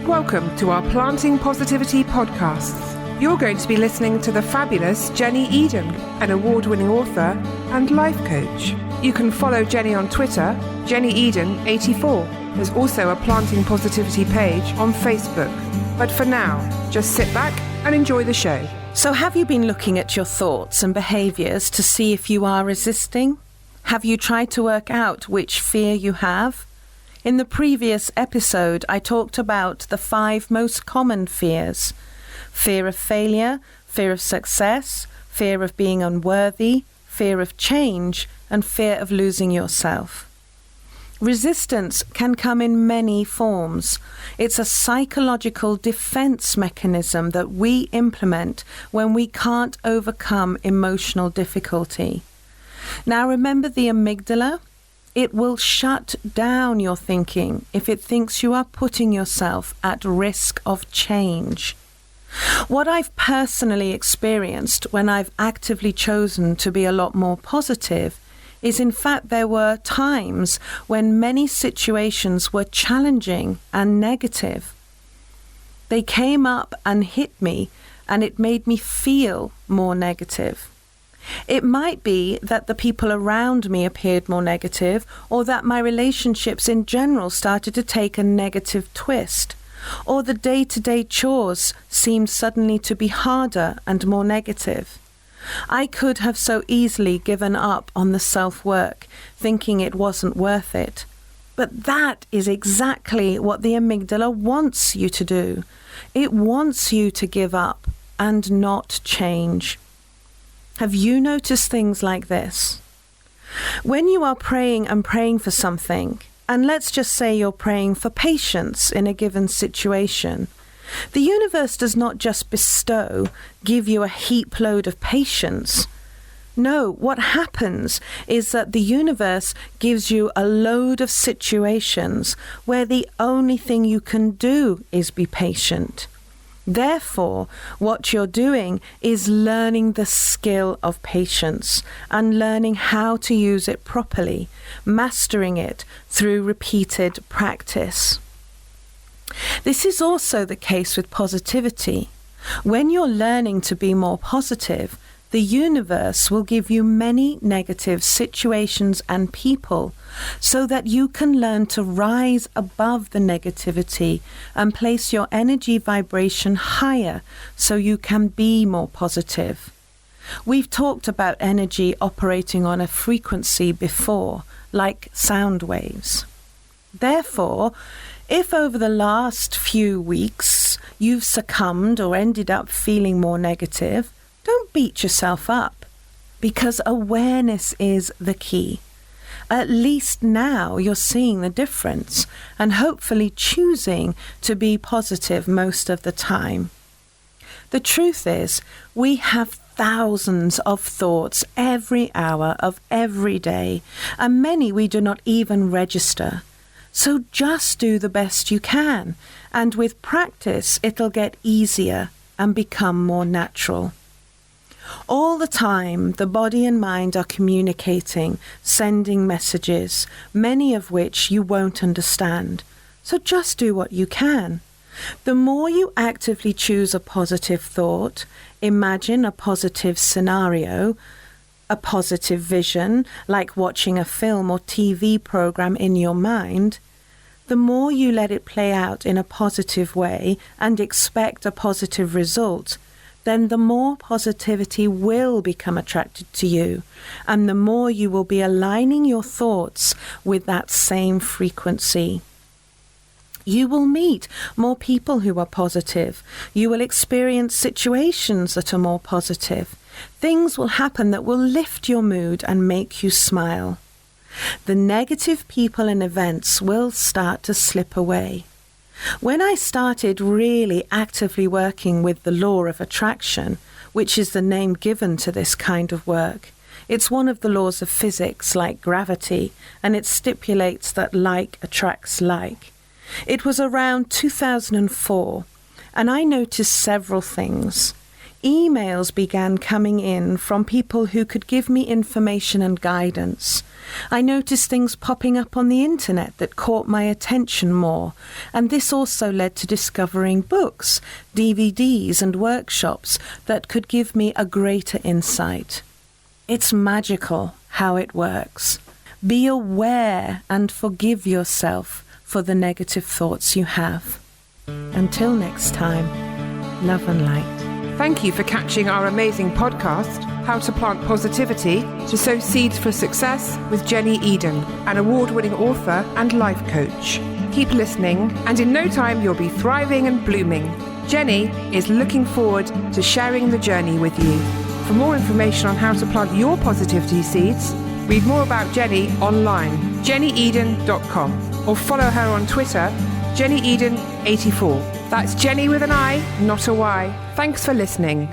Welcome to our Planting Positivity podcasts. You're going to be listening to the fabulous Jenny Eden, an award-winning author and life coach. You can follow Jenny on Twitter, Jenny Eden 84. There's also a Planting Positivity page on Facebook. But for now, just sit back and enjoy the show. So have you been looking at your thoughts and behaviours to see if you are resisting? Have you tried to work out which fear you have? In the previous episode, I talked about the 5 most common fears: fear of failure, fear of success, fear of being unworthy, fear of change, and fear of losing yourself. Resistance can come in many forms. It's a psychological defense mechanism that we implement when we can't overcome emotional difficulty. Now remember the amygdala? It will shut down your thinking if it thinks you are putting yourself at risk of change. What I've personally experienced when I've actively chosen to be a lot more positive is, in fact, there were times when many situations were challenging and negative. They came up and hit me, and it made me feel more negative. It might be that the people around me appeared more negative, or that my relationships in general started to take a negative twist, or the day-to-day chores seemed suddenly to be harder and more negative. I could have so easily given up on the self-work, thinking it wasn't worth it. But that is exactly what the amygdala wants you to do. It wants you to give up and not change. Have you noticed things like this? When you are praying for something, and let's just say you're praying for patience in a given situation, the universe does not just give you a heap load of patience. No, what happens is that the universe gives you a load of situations where the only thing you can do is be patient. Therefore, what you're doing is learning the skill of patience and learning how to use it properly, mastering it through repeated practice. This is also the case with positivity. When you're learning to be more positive, the universe will give you many negative situations and people so that you can learn to rise above the negativity and place your energy vibration higher so you can be more positive. We've talked about energy operating on a frequency before, like sound waves. Therefore, if over the last few weeks you've succumbed or ended up feeling more negative, don't beat yourself up, because awareness is the key. At least now you're seeing the difference and hopefully choosing to be positive most of the time. The truth is, we have thousands of thoughts every hour of every day, and many we do not even register. So just do the best you can, and with practice it'll get easier and become more natural. All the time, the body and mind are communicating, sending messages, many of which you won't understand. So just do what you can. The more you actively choose a positive thought, imagine a positive scenario, a positive vision, like watching a film or TV program in your mind, the more you let it play out in a positive way and expect a positive result, then the more positivity will become attracted to you, and the more you will be aligning your thoughts with that same frequency. You will meet more people who are positive. You will experience situations that are more positive. Things will happen that will lift your mood and make you smile. The negative people and events will start to slip away. When I started really actively working with the law of attraction, which is the name given to this kind of work, it's one of the laws of physics like gravity, and it stipulates that like attracts like. It was around 2004, and I noticed several things. emails began coming in from people who could give me information and guidance. I noticed things popping up on the internet that caught my attention more, and this also led to discovering books, DVDs and workshops that could give me a greater insight. It's magical how it works. Be aware and forgive yourself for the negative thoughts you have. Until next time, love and light. Thank you for catching our amazing podcast, How to Plant Positivity to Sow Seeds for Success with Jenny Eden, an award-winning author and life coach. Keep listening, and in no time you'll be thriving and blooming. Jenny is looking forward to sharing the journey with you. For more information on how to plant your positivity seeds, read more about Jenny online, jennyeden.com, or follow her on Twitter, JennyEden84. That's Jenny with an I, not a Y. Thanks for listening.